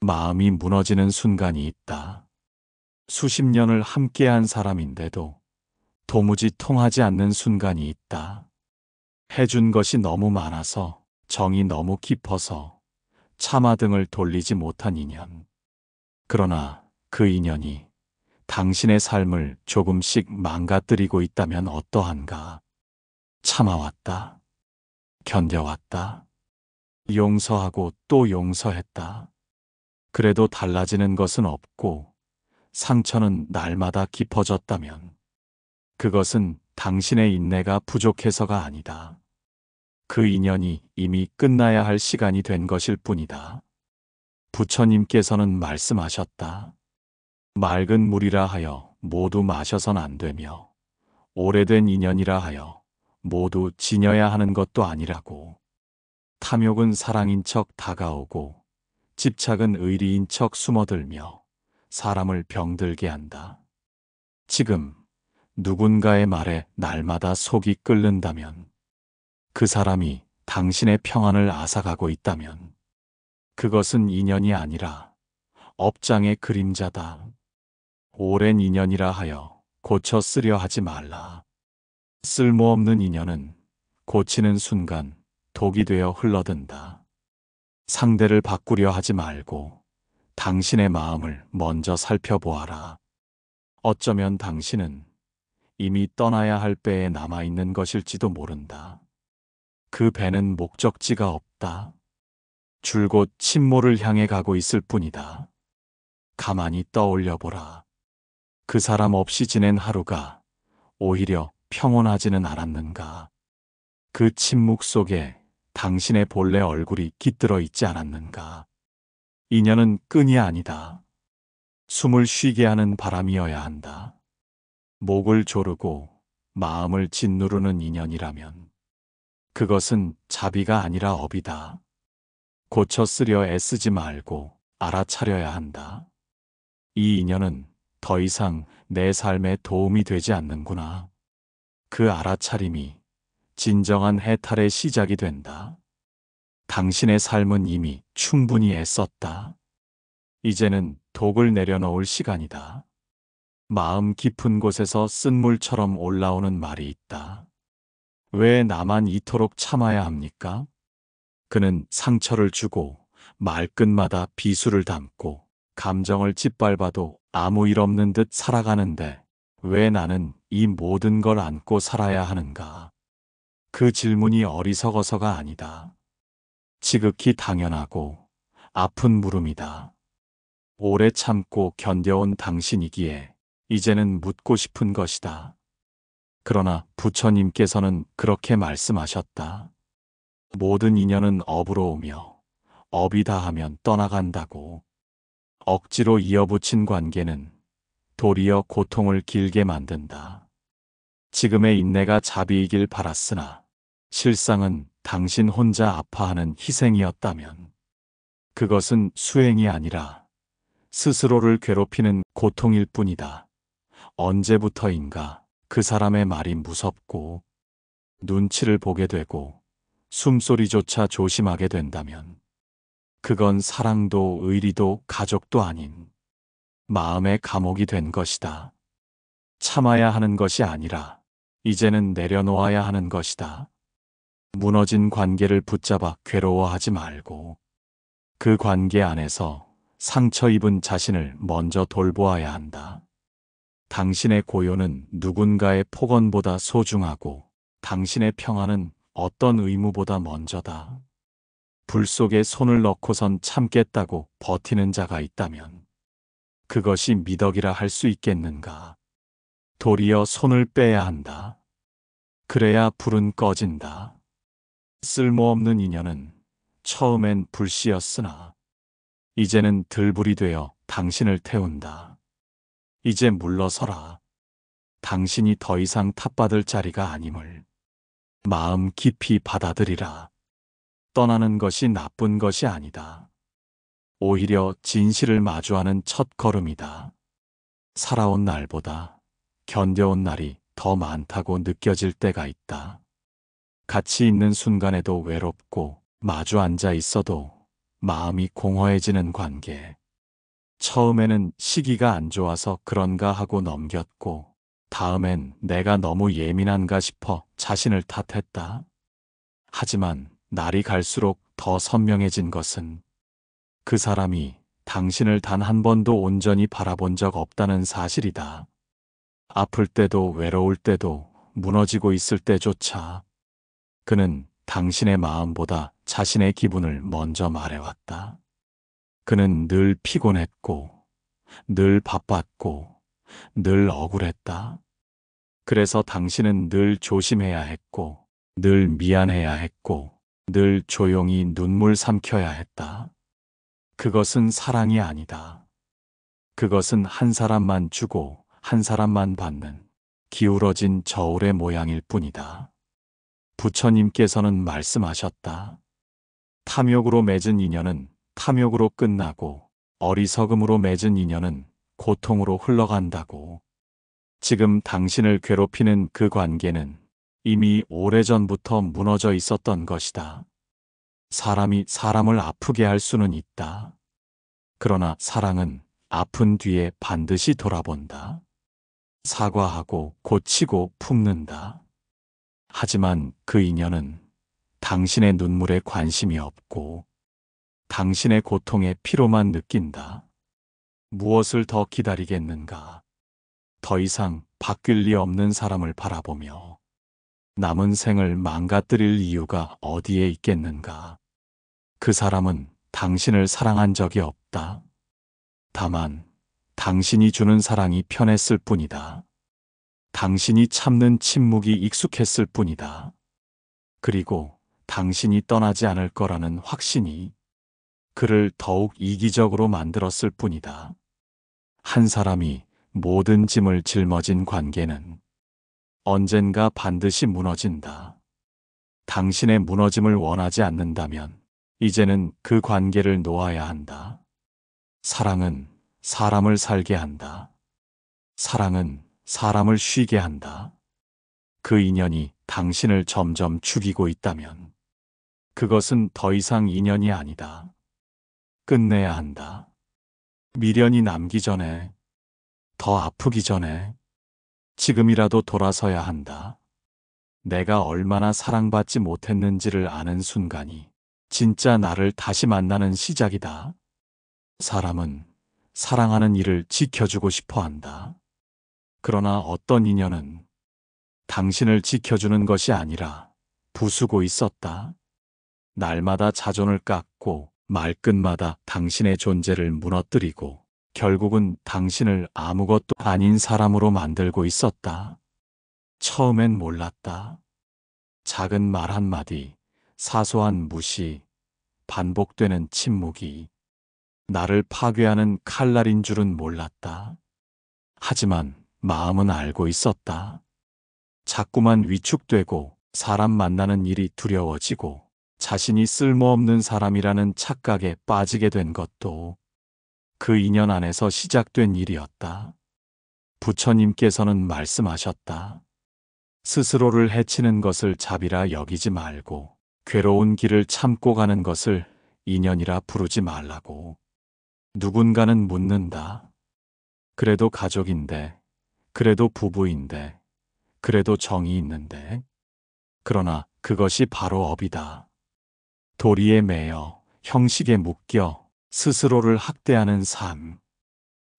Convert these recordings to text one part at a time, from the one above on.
마음이 무너지는 순간이 있다. 수십 년을 함께한 사람인데도 도무지 통하지 않는 순간이 있다. 해준 것이 너무 많아서, 정이 너무 깊어서 차마 등을 돌리지 못한 인연. 그러나 그 인연이 당신의 삶을 조금씩 망가뜨리고 있다면 어떠한가? 참아왔다. 견뎌왔다. 용서하고 또 용서했다. 그래도 달라지는 것은 없고 상처는 날마다 깊어졌다면 그것은 당신의 인내가 부족해서가 아니다. 그 인연이 이미 끝나야 할 시간이 된 것일 뿐이다. 부처님께서는 말씀하셨다. 맑은 물이라 하여 모두 마셔선 안 되며 오래된 인연이라 하여 모두 지녀야 하는 것도 아니라고. 탐욕은 사랑인 척 다가오고 집착은 의리인 척 숨어들며 사람을 병들게 한다. 지금 누군가의 말에 날마다 속이 끓는다면, 그 사람이 당신의 평안을 앗아가고 있다면 그것은 인연이 아니라 업장의 그림자다. 오랜 인연이라 하여 고쳐 쓰려 하지 말라. 쓸모없는 인연은 고치는 순간 독이 되어 흘러든다. 상대를 바꾸려 하지 말고 당신의 마음을 먼저 살펴보아라. 어쩌면 당신은 이미 떠나야 할 배에 남아있는 것일지도 모른다. 그 배는 목적지가 없다. 줄곧 침몰을 향해 가고 있을 뿐이다. 가만히 떠올려보라. 그 사람 없이 지낸 하루가 오히려 평온하지는 않았는가? 그 침묵 속에 당신의 본래 얼굴이 깃들어 있지 않았는가? 인연은 끈이 아니다. 숨을 쉬게 하는 바람이어야 한다. 목을 조르고 마음을 짓누르는 인연이라면 그것은 자비가 아니라 업이다. 고쳐 쓰려 애쓰지 말고 알아차려야 한다. 이 인연은 더 이상 내 삶에 도움이 되지 않는구나. 그 알아차림이 진정한 해탈의 시작이 된다. 당신의 삶은 이미 충분히 애썼다. 이제는 독을 내려놓을 시간이다. 마음 깊은 곳에서 쓴물처럼 올라오는 말이 있다. 왜 나만 이토록 참아야 합니까? 그는 상처를 주고 말끝마다 비수를 담고 감정을 짓밟아도 아무 일 없는 듯 살아가는데 왜 나는 이 모든 걸 안고 살아야 하는가? 그 질문이 어리석어서가 아니다. 지극히 당연하고 아픈 물음이다. 오래 참고 견뎌온 당신이기에 이제는 묻고 싶은 것이다. 그러나 부처님께서는 그렇게 말씀하셨다. 모든 인연은 업으로 오며 업이 다하면 떠나간다고. 억지로 이어붙인 관계는 도리어 고통을 길게 만든다. 지금의 인내가 자비이길 바랐으나 실상은 당신 혼자 아파하는 희생이었다면 그것은 수행이 아니라 스스로를 괴롭히는 고통일 뿐이다. 언제부터인가 그 사람의 말이 무섭고 눈치를 보게 되고 숨소리조차 조심하게 된다면 그건 사랑도 의리도 가족도 아닌 마음의 감옥이 된 것이다. 참아야 하는 것이 아니라 이제는 내려놓아야 하는 것이다. 무너진 관계를 붙잡아 괴로워하지 말고 그 관계 안에서 상처 입은 자신을 먼저 돌보아야 한다. 당신의 고요는 누군가의 폭언보다 소중하고 당신의 평안은 어떤 의무보다 먼저다. 불 속에 손을 넣고선 참겠다고 버티는 자가 있다면 그것이 미덕이라 할 수 있겠는가? 도리어 손을 빼야 한다. 그래야 불은 꺼진다. 쓸모없는 인연은 처음엔 불씨였으나 이제는 들불이 되어 당신을 태운다. 이제 물러서라. 당신이 더 이상 탓받을 자리가 아님을 마음 깊이 받아들이라. 떠나는 것이 나쁜 것이 아니다. 오히려 진실을 마주하는 첫 걸음이다. 살아온 날보다 견뎌온 날이 더 많다고 느껴질 때가 있다. 같이 있는 순간에도 외롭고 마주 앉아 있어도 마음이 공허해지는 관계. 처음에는 시기가 안 좋아서 그런가 하고 넘겼고, 다음엔 내가 너무 예민한가 싶어 자신을 탓했다. 하지만 날이 갈수록 더 선명해진 것은 그 사람이 당신을 단 한 번도 온전히 바라본 적 없다는 사실이다. 아플 때도 외로울 때도 무너지고 있을 때조차 그는 당신의 마음보다 자신의 기분을 먼저 말해왔다. 그는 늘 피곤했고, 늘 바빴고, 늘 억울했다. 그래서 당신은 늘 조심해야 했고, 늘 미안해야 했고, 늘 조용히 눈물 삼켜야 했다. 그것은 사랑이 아니다. 그것은 한 사람만 주고 한 사람만 받는 기울어진 저울의 모양일 뿐이다. 부처님께서는 말씀하셨다. 탐욕으로 맺은 인연은 탐욕으로 끝나고 어리석음으로 맺은 인연은 고통으로 흘러간다고. 지금 당신을 괴롭히는 그 관계는 이미 오래전부터 무너져 있었던 것이다. 사람이 사람을 아프게 할 수는 있다. 그러나 사랑은 아픈 뒤에 반드시 돌아본다. 사과하고 고치고 품는다. 하지만 그 인연은 당신의 눈물에 관심이 없고 당신의 고통의 피로만 느낀다. 무엇을 더 기다리겠는가? 더 이상 바뀔 리 없는 사람을 바라보며 남은 생을 망가뜨릴 이유가 어디에 있겠는가? 그 사람은 당신을 사랑한 적이 없다. 다만 당신이 주는 사랑이 편했을 뿐이다. 당신이 참는 침묵이 익숙했을 뿐이다. 그리고 당신이 떠나지 않을 거라는 확신이 그를 더욱 이기적으로 만들었을 뿐이다. 한 사람이 모든 짐을 짊어진 관계는 언젠가 반드시 무너진다. 당신의 무너짐을 원하지 않는다면 이제는 그 관계를 놓아야 한다. 사랑은 사람을 살게 한다. 사랑은 사람을 쉬게 한다. 그 인연이 당신을 점점 죽이고 있다면 그것은 더 이상 인연이 아니다. 끝내야 한다. 미련이 남기 전에, 더 아프기 전에 지금이라도 돌아서야 한다. 내가 얼마나 사랑받지 못했는지를 아는 순간이 진짜 나를 다시 만나는 시작이다. 사람은 사랑하는 이를 지켜주고 싶어 한다. 그러나 어떤 인연은 당신을 지켜주는 것이 아니라 부수고 있었다. 날마다 자존을 깎고 말끝마다 당신의 존재를 무너뜨리고 결국은 당신을 아무것도 아닌 사람으로 만들고 있었다. 처음엔 몰랐다. 작은 말 한마디, 사소한 무시, 반복되는 침묵이 나를 파괴하는 칼날인 줄은 몰랐다. 하지만 마음은 알고 있었다. 자꾸만 위축되고 사람 만나는 일이 두려워지고 자신이 쓸모없는 사람이라는 착각에 빠지게 된 것도 그 인연 안에서 시작된 일이었다. 부처님께서는 말씀하셨다. 스스로를 해치는 것을 자비라 여기지 말고 괴로운 길을 참고 가는 것을 인연이라 부르지 말라고. 누군가는 묻는다. 그래도 가족인데, 그래도 부부인데, 그래도 정이 있는데. 그러나 그것이 바로 업이다. 도리에 매여 형식에 묶여 스스로를 학대하는 삶.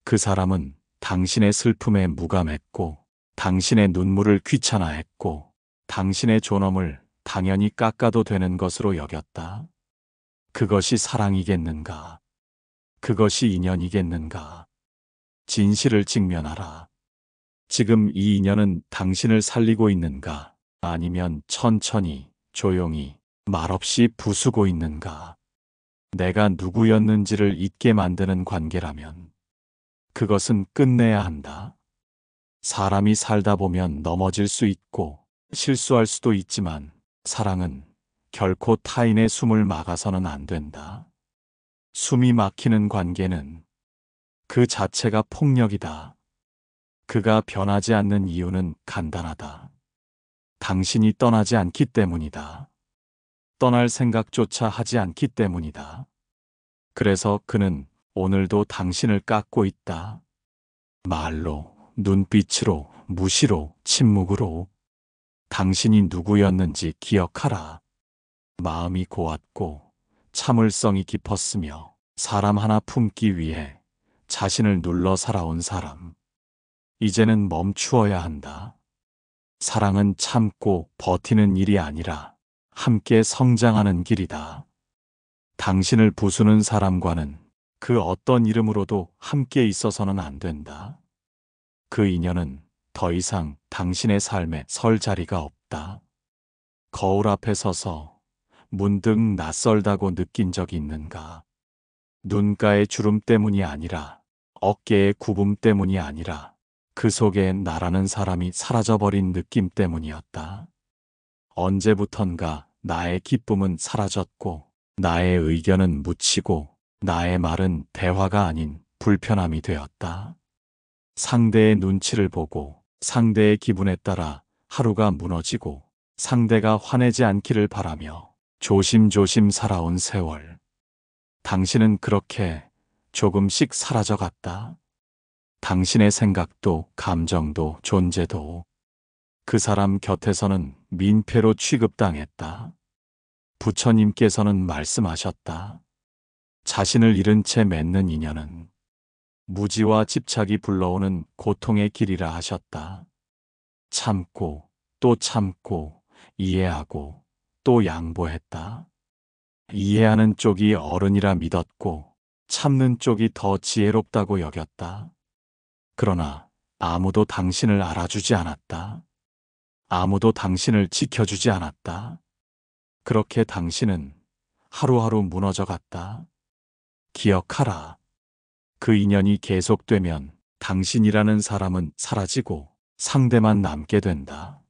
그 사람은 당신의 슬픔에 무감했고 당신의 눈물을 귀찮아했고 당신의 존엄을 당연히 깎아도 되는 것으로 여겼다. 그것이 사랑이겠는가? 그것이 인연이겠는가? 진실을 직면하라. 지금 이 인연은 당신을 살리고 있는가? 아니면 천천히, 조용히, 말없이 부수고 있는가? 내가 누구였는지를 잊게 만드는 관계라면 그것은 끝내야 한다. 사람이 살다 보면 넘어질 수 있고 실수할 수도 있지만 사랑은 결코 타인의 숨을 막아서는 안 된다. 숨이 막히는 관계는 그 자체가 폭력이다. 그가 변하지 않는 이유는 간단하다. 당신이 떠나지 않기 때문이다. 떠날 생각조차 하지 않기 때문이다. 그래서 그는 오늘도 당신을 깎고 있다. 말로, 눈빛으로, 무시로, 침묵으로. 당신이 누구였는지 기억하라. 마음이 고왔고 참을성이 깊었으며 사람 하나 품기 위해 자신을 눌러 살아온 사람. 이제는 멈추어야 한다. 사랑은 참고 버티는 일이 아니라 함께 성장하는 길이다. 당신을 부수는 사람과는 그 어떤 이름으로도 함께 있어서는 안 된다. 그 인연은 더 이상 당신의 삶에 설 자리가 없다. 거울 앞에 서서 문득 낯설다고 느낀 적이 있는가? 눈가의 주름 때문이 아니라, 어깨의 굽음 때문이 아니라 그 속에 나라는 사람이 사라져버린 느낌 때문이었다. 언제부턴가 나의 기쁨은 사라졌고 나의 의견은 묻히고 나의 말은 대화가 아닌 불편함이 되었다. 상대의 눈치를 보고 상대의 기분에 따라 하루가 무너지고 상대가 화내지 않기를 바라며 조심조심 살아온 세월. 당신은 그렇게 조금씩 사라져갔다. 당신의 생각도 감정도 존재도 그 사람 곁에서는 민폐로 취급당했다. 부처님께서는 말씀하셨다. 자신을 잃은 채 맺는 인연은 무지와 집착이 불러오는 고통의 길이라 하셨다. 참고 또 참고 이해하고 또 양보했다. 이해하는 쪽이 어른이라 믿었고 참는 쪽이 더 지혜롭다고 여겼다. 그러나 아무도 당신을 알아주지 않았다. 아무도 당신을 지켜주지 않았다. 그렇게 당신은 하루하루 무너져갔다. 기억하라. 그 인연이 계속되면 당신이라는 사람은 사라지고 상대만 남게 된다.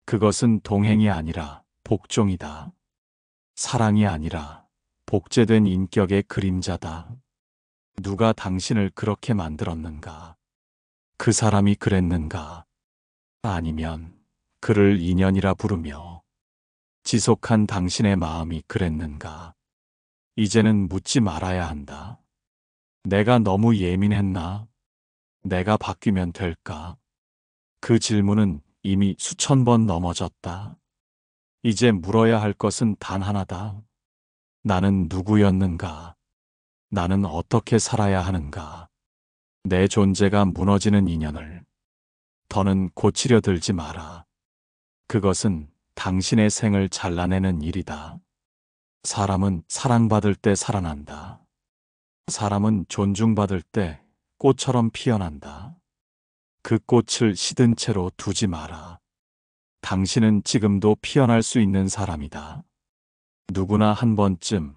그것은 동행이 아니라 복종이다. 사랑이 아니라 복제된 인격의 그림자다. 누가 당신을 그렇게 만들었는가? 그 사람이 그랬는가? 아니면 그를 인연이라 부르며 지속한 당신의 마음이 그랬는가? 이제는 묻지 말아야 한다. 내가 너무 예민했나? 내가 바뀌면 될까? 그 질문은 이미 수천 번 넘어졌다. 이제 물어야 할 것은 단 하나다. 나는 누구였는가? 나는 어떻게 살아야 하는가? 내 존재가 무너지는 인연을 더는 고치려 들지 마라. 그것은 당신의 생을 잘라내는 일이다. 사람은 사랑받을 때 살아난다. 사람은 존중받을 때 꽃처럼 피어난다. 그 꽃을 시든 채로 두지 마라. 당신은 지금도 피어날 수 있는 사람이다. 누구나 한 번쯤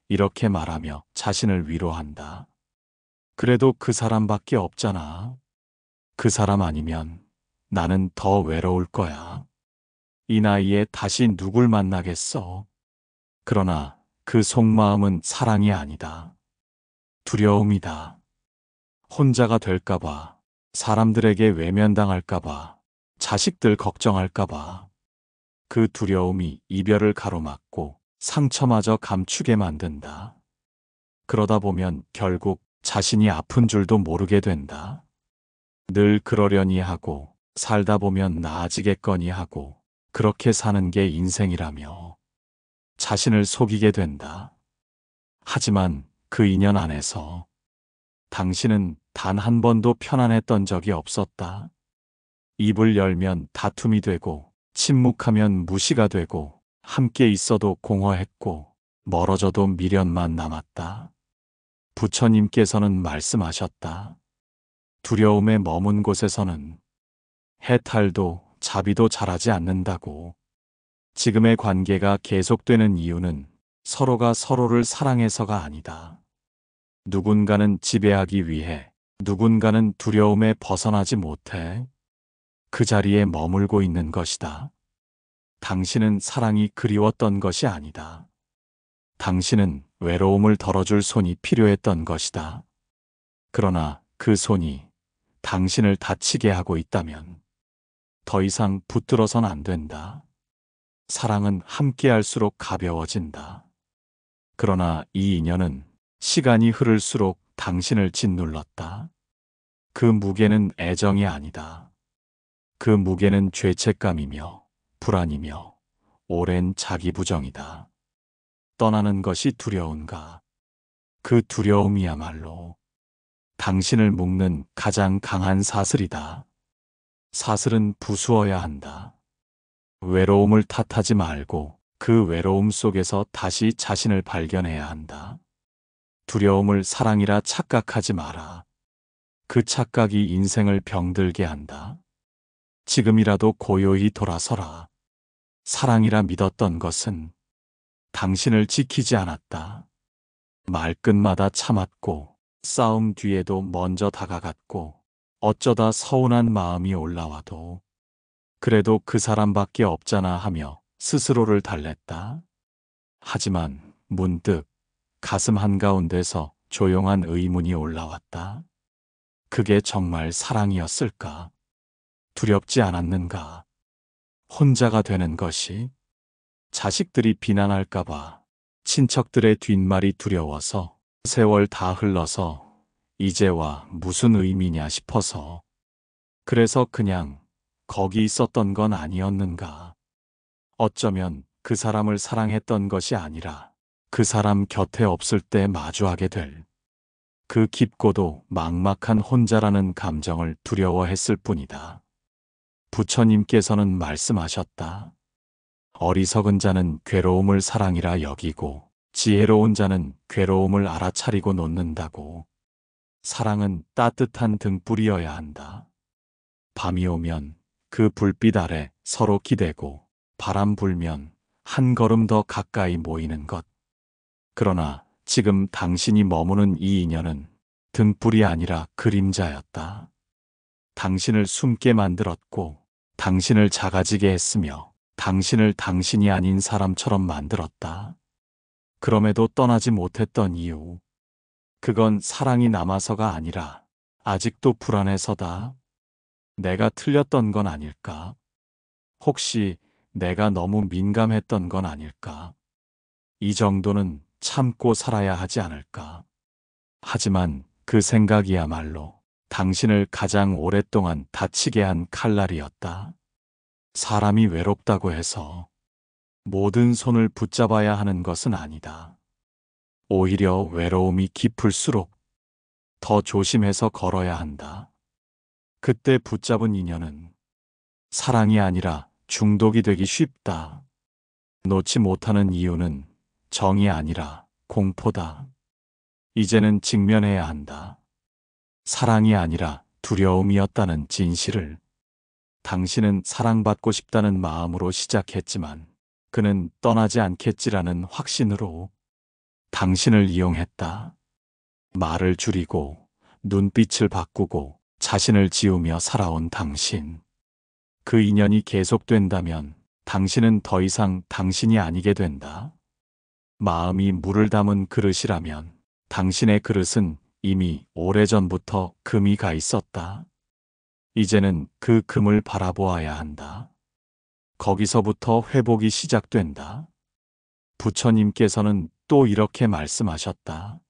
이렇게 말하며 자신을 위로한다. 그래도 그 사람밖에 없잖아. 그 사람 아니면 나는 더 외로울 거야. 이 나이에 다시 누굴 만나겠어. 그러나 그 속마음은 사랑이 아니다. 두려움이다. 혼자가 될까봐, 사람들에게 외면당할까봐, 자식들 걱정할까봐. 그 두려움이 이별을 가로막고 상처마저 감추게 만든다. 그러다 보면 결국 자신이 아픈 줄도 모르게 된다. 늘 그러려니 하고 살다 보면 나아지겠거니 하고 그렇게 사는 게 인생이라며 자신을 속이게 된다. 하지만 그 인연 안에서 당신은 단 한 번도 편안했던 적이 없었다. 입을 열면 다툼이 되고 침묵하면 무시가 되고 함께 있어도 공허했고 멀어져도 미련만 남았다. 부처님께서는 말씀하셨다. 두려움에 머문 곳에서는 해탈도 자비도 자라지 않는다고. 지금의 관계가 계속되는 이유는 서로가 서로를 사랑해서가 아니다. 누군가는 지배하기 위해, 누군가는 두려움에 벗어나지 못해 그 자리에 머물고 있는 것이다. 당신은 사랑이 그리웠던 것이 아니다. 당신은 외로움을 덜어줄 손이 필요했던 것이다. 그러나 그 손이 당신을 다치게 하고 있다면 더 이상 붙들어선 안 된다. 사랑은 함께할수록 가벼워진다. 그러나 이 인연은 시간이 흐를수록 당신을 짓눌렀다. 그 무게는 애정이 아니다. 그 무게는 죄책감이며 불안이며 오랜 자기 부정이다. 떠나는 것이 두려운가? 그 두려움이야말로 당신을 묶는 가장 강한 사슬이다. 사슬은 부수어야 한다. 외로움을 탓하지 말고 그 외로움 속에서 다시 자신을 발견해야 한다. 두려움을 사랑이라 착각하지 마라. 그 착각이 인생을 병들게 한다. 지금이라도 고요히 돌아서라. 사랑이라 믿었던 것은 당신을 지키지 않았다. 말끝마다 참았고 싸움 뒤에도 먼저 다가갔고 어쩌다 서운한 마음이 올라와도 그래도 그 사람밖에 없잖아 하며 스스로를 달랬다. 하지만 문득 가슴 한가운데서 조용한 의문이 올라왔다. 그게 정말 사랑이었을까? 두렵지 않았는가? 혼자가 되는 것이 자식들이 비난할까봐, 친척들의 뒷말이 두려워서, 세월 다 흘러서 이제와 무슨 의미냐 싶어서, 그래서 그냥 거기 있었던 건 아니었는가? 어쩌면 그 사람을 사랑했던 것이 아니라 그 사람 곁에 없을 때 마주하게 될 그 깊고도 막막한 혼자라는 감정을 두려워했을 뿐이다. 부처님께서는 말씀하셨다. 어리석은 자는 괴로움을 사랑이라 여기고 지혜로운 자는 괴로움을 알아차리고 놓는다고. 사랑은 따뜻한 등불이어야 한다. 밤이 오면 그 불빛 아래 서로 기대고 바람 불면 한 걸음 더 가까이 모이는 것. 그러나 지금 당신이 머무는 이 인연은 등불이 아니라 그림자였다. 당신을 숨게 만들었고 당신을 작아지게 했으며 당신을 당신이 아닌 사람처럼 만들었다. 그럼에도 떠나지 못했던 이유. 그건 사랑이 남아서가 아니라 아직도 불안해서다. 내가 틀렸던 건 아닐까? 혹시 내가 너무 민감했던 건 아닐까? 이 정도는 참고 살아야 하지 않을까? 하지만 그 생각이야말로 당신을 가장 오랫동안 다치게 한 칼날이었다. 사람이 외롭다고 해서 모든 손을 붙잡아야 하는 것은 아니다. 오히려 외로움이 깊을수록 더 조심해서 걸어야 한다. 그때 붙잡은 인연은 사랑이 아니라 중독이 되기 쉽다. 놓지 못하는 이유는 정이 아니라 공포다. 이제는 직면해야 한다. 사랑이 아니라 두려움이었다는 진실을. 당신은 사랑받고 싶다는 마음으로 시작했지만 그는 떠나지 않겠지라는 확신으로 당신을 이용했다. 말을 줄이고 눈빛을 바꾸고 자신을 지우며 살아온 당신. 그 인연이 계속된다면 당신은 더 이상 당신이 아니게 된다. 마음이 물을 담은 그릇이라면 당신의 그릇은 이미 오래전부터 금이 가 있었다. 이제는 그 금을 바라보아야 한다. 거기서부터 회복이 시작된다. 부처님께서는 또 이렇게 말씀하셨다.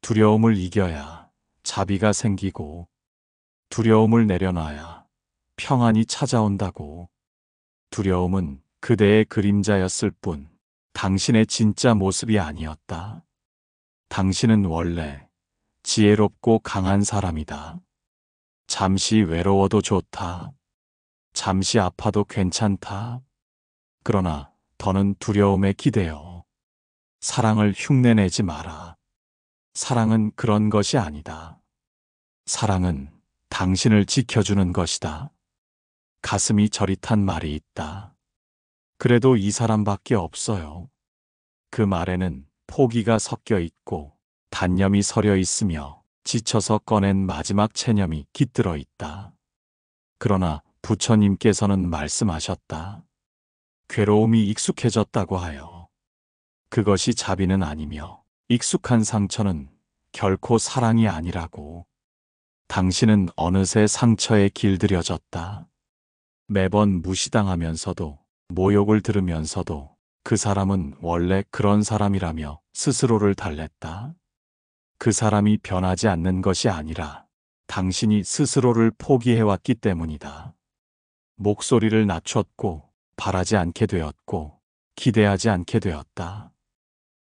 두려움을 이겨야 자비가 생기고 두려움을 내려놔야 평안이 찾아온다고. 두려움은 그대의 그림자였을 뿐 당신의 진짜 모습이 아니었다. 당신은 원래 지혜롭고 강한 사람이다. 잠시 외로워도 좋다. 잠시 아파도 괜찮다. 그러나 더는 두려움에 기대어 사랑을 흉내내지 마라. 사랑은 그런 것이 아니다. 사랑은 당신을 지켜주는 것이다. 가슴이 저릿한 말이 있다. 그래도 이 사람밖에 없어요. 그 말에는 포기가 섞여 있고 단념이 서려 있으며 지쳐서 꺼낸 마지막 체념이 깃들어 있다. 그러나 부처님께서는 말씀하셨다. 괴로움이 익숙해졌다고 하여 그것이 자비는 아니며 익숙한 상처는 결코 사랑이 아니라고. 당신은 어느새 상처에 길들여졌다. 매번 무시당하면서도 모욕을 들으면서도 그 사람은 원래 그런 사람이라며 스스로를 달랬다. 그 사람이 변하지 않는 것이 아니라 당신이 스스로를 포기해왔기 때문이다. 목소리를 낮췄고 바라지 않게 되었고 기대하지 않게 되었다.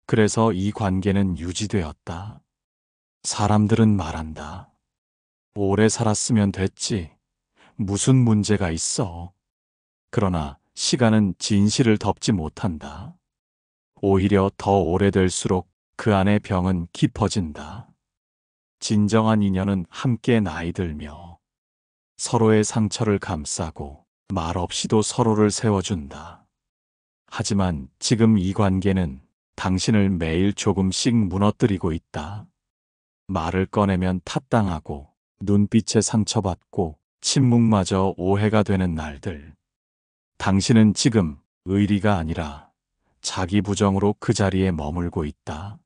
그래서 이 관계는 유지되었다. 사람들은 말한다. 오래 살았으면 됐지. 무슨 문제가 있어. 그러나 시간은 진실을 덮지 못한다. 오히려 더 오래될수록 그 안의 병은 깊어진다. 진정한 인연은 함께 나이 들며 서로의 상처를 감싸고 말없이도 서로를 세워준다. 하지만 지금 이 관계는 당신을 매일 조금씩 무너뜨리고 있다. 말을 꺼내면 탓당하고 눈빛에 상처받고 침묵마저 오해가 되는 날들. 당신은 지금 의리가 아니라 자기 부정으로 그 자리에 머물고 있다.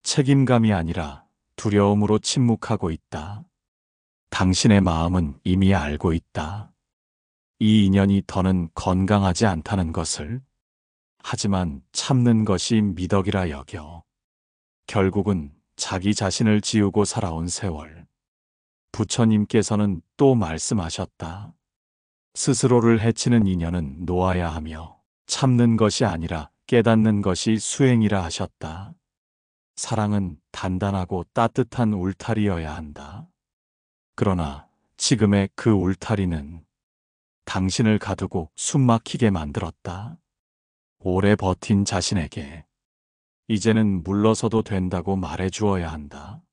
책임감이 아니라 두려움으로 침묵하고 있다. 당신의 마음은 이미 알고 있다. 이 인연이 더는 건강하지 않다는 것을. 하지만 참는 것이 미덕이라 여겨. 결국은 자기 자신을 지우고 살아온 세월. 부처님께서는 또 말씀하셨다. 스스로를 해치는 인연은 놓아야 하며 참는 것이 아니라 깨닫는 것이 수행이라 하셨다. 사랑은 단단하고 따뜻한 울타리여야 한다. 그러나 지금의 그 울타리는 당신을 가두고 숨막히게 만들었다. 오래 버틴 자신에게 이제는 물러서도 된다고 말해주어야 한다.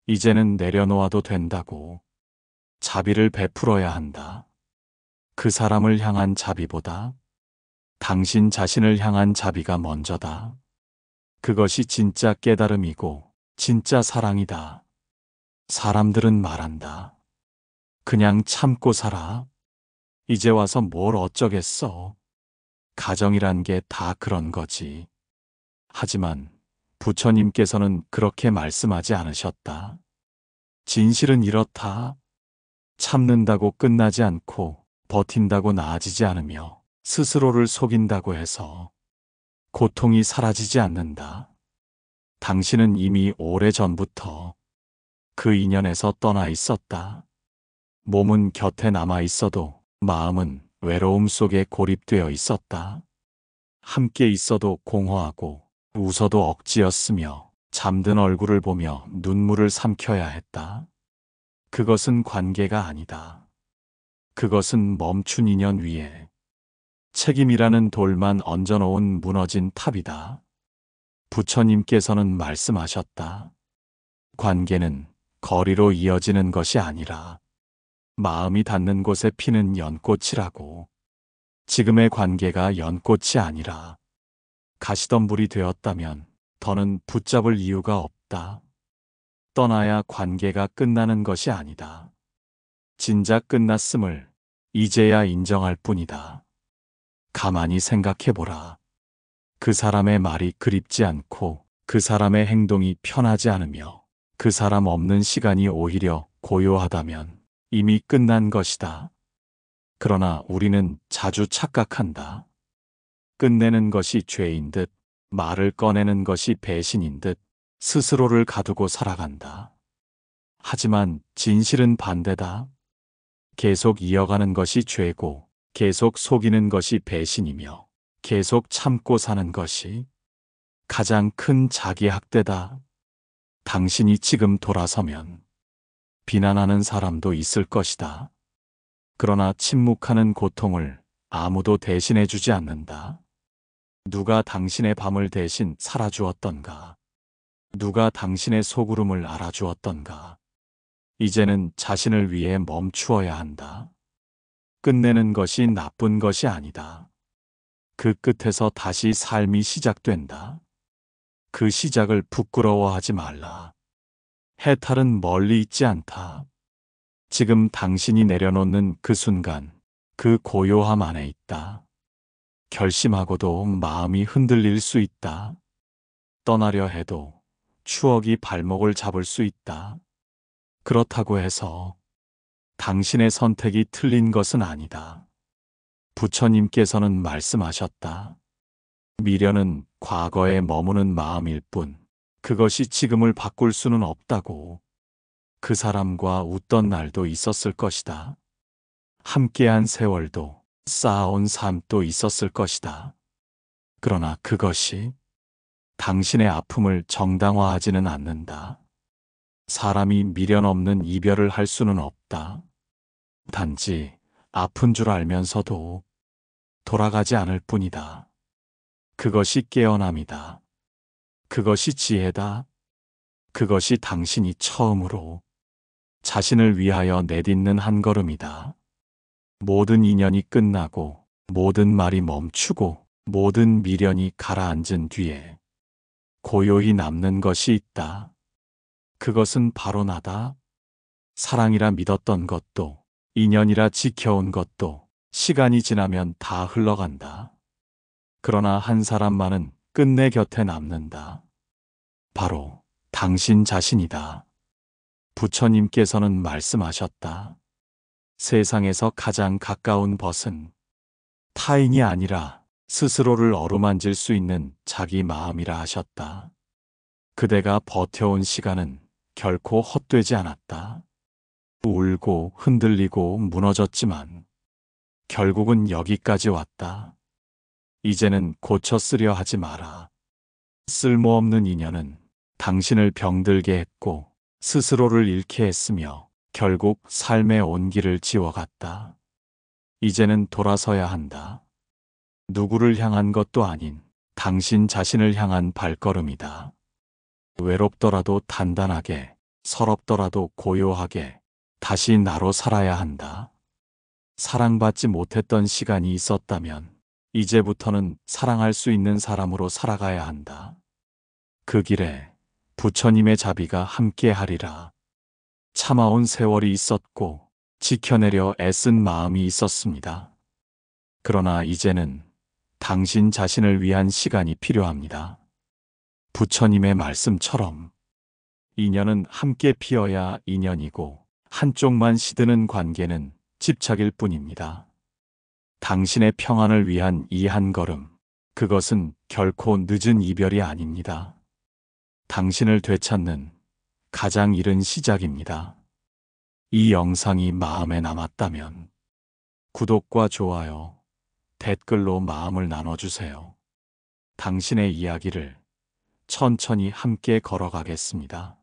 이제는 내려놓아도 된다고 자비를 베풀어야 한다. 그 사람을 향한 자비보다 당신 자신을 향한 자비가 먼저다. 그것이 진짜 깨달음이고 진짜 사랑이다. 사람들은 말한다. 그냥 참고 살아. 이제 와서 뭘 어쩌겠어. 가정이란 게 다 그런 거지. 하지만 부처님께서는 그렇게 말씀하지 않으셨다. 진실은 이렇다. 참는다고 끝나지 않고 버틴다고 나아지지 않으며 스스로를 속인다고 해서 고통이 사라지지 않는다. 당신은 이미 오래전부터 그 인연에서 떠나 있었다. 몸은 곁에 남아 있어도 마음은 외로움 속에 고립되어 있었다. 함께 있어도 공허하고 웃어도 억지였으며 잠든 얼굴을 보며 눈물을 삼켜야 했다. 그것은 관계가 아니다. 그것은 멈춘 인연 위에 책임이라는 돌만 얹어놓은 무너진 탑이다. 부처님께서는 말씀하셨다. 관계는 거리로 이어지는 것이 아니라 마음이 닿는 곳에 피는 연꽃이라고. 지금의 관계가 연꽃이 아니라 가시덤불이 되었다면 더는 붙잡을 이유가 없다. 떠나야 관계가 끝나는 것이 아니다. 진작 끝났음을 이제야 인정할 뿐이다. 가만히 생각해보라. 그 사람의 말이 그립지 않고 그 사람의 행동이 편하지 않으며 그 사람 없는 시간이 오히려 고요하다면 이미 끝난 것이다. 그러나 우리는 자주 착각한다. 끝내는 것이 죄인 듯, 말을 꺼내는 것이 배신인 듯 스스로를 가두고 살아간다. 하지만 진실은 반대다. 계속 이어가는 것이 죄고 계속 속이는 것이 배신이며 계속 참고 사는 것이 가장 큰 자기학대다. 당신이 지금 돌아서면 비난하는 사람도 있을 것이다. 그러나 침묵하는 고통을 아무도 대신해주지 않는다. 누가 당신의 밤을 대신 살아주었던가? 누가 당신의 소구름을 알아주었던가? 이제는 자신을 위해 멈추어야 한다. 끝내는 것이 나쁜 것이 아니다. 그 끝에서 다시 삶이 시작된다. 그 시작을 부끄러워하지 말라. 해탈은 멀리 있지 않다. 지금 당신이 내려놓는 그 순간, 그 고요함 안에 있다. 결심하고도 마음이 흔들릴 수 있다. 떠나려 해도 추억이 발목을 잡을 수 있다. 그렇다고 해서 당신의 선택이 틀린 것은 아니다. 부처님께서는 말씀하셨다. 미련은 과거에 머무는 마음일 뿐 그것이 지금을 바꿀 수는 없다고. 그 사람과 웃던 날도 있었을 것이다. 함께한 세월도, 쌓아온 삶도 있었을 것이다. 그러나 그것이 당신의 아픔을 정당화하지는 않는다. 사람이 미련 없는 이별을 할 수는 없다. 단지 아픈 줄 알면서도 돌아가지 않을 뿐이다. 그것이 깨어남이다. 그것이 지혜다. 그것이 당신이 처음으로 자신을 위하여 내딛는 한 걸음이다. 모든 인연이 끝나고 모든 말이 멈추고 모든 미련이 가라앉은 뒤에 고요히 남는 것이 있다. 그것은 바로 나다. 사랑이라 믿었던 것도 인연이라 지켜온 것도 시간이 지나면 다 흘러간다. 그러나 한 사람만은 끝내 곁에 남는다. 바로 당신 자신이다. 부처님께서는 말씀하셨다. 세상에서 가장 가까운 벗은 타인이 아니라 스스로를 어루만질 수 있는 자기 마음이라 하셨다. 그대가 버텨온 시간은 결코 헛되지 않았다. 울고 흔들리고 무너졌지만 결국은 여기까지 왔다. 이제는 고쳐 쓰려 하지 마라. 쓸모없는 인연은 당신을 병들게 했고 스스로를 잃게 했으며 결국 삶의 온기를 지워갔다. 이제는 돌아서야 한다. 누구를 향한 것도 아닌 당신 자신을 향한 발걸음이다. 외롭더라도 단단하게, 서럽더라도 고요하게 다시 나로 살아야 한다. 사랑받지 못했던 시간이 있었다면 이제부터는 사랑할 수 있는 사람으로 살아가야 한다. 그 길에 부처님의 자비가 함께하리라. 참아온 세월이 있었고 지켜내려 애쓴 마음이 있었습니다. 그러나 이제는 당신 자신을 위한 시간이 필요합니다. 부처님의 말씀처럼 인연은 함께 피어야 인연이고 한쪽만 시드는 관계는 집착일 뿐입니다. 당신의 평안을 위한 이 한 걸음, 그것은 결코 늦은 이별이 아닙니다. 당신을 되찾는 가장 이른 시작입니다. 이 영상이 마음에 남았다면 구독과 좋아요, 댓글로 마음을 나눠주세요. 당신의 이야기를 천천히 함께 걸어가겠습니다.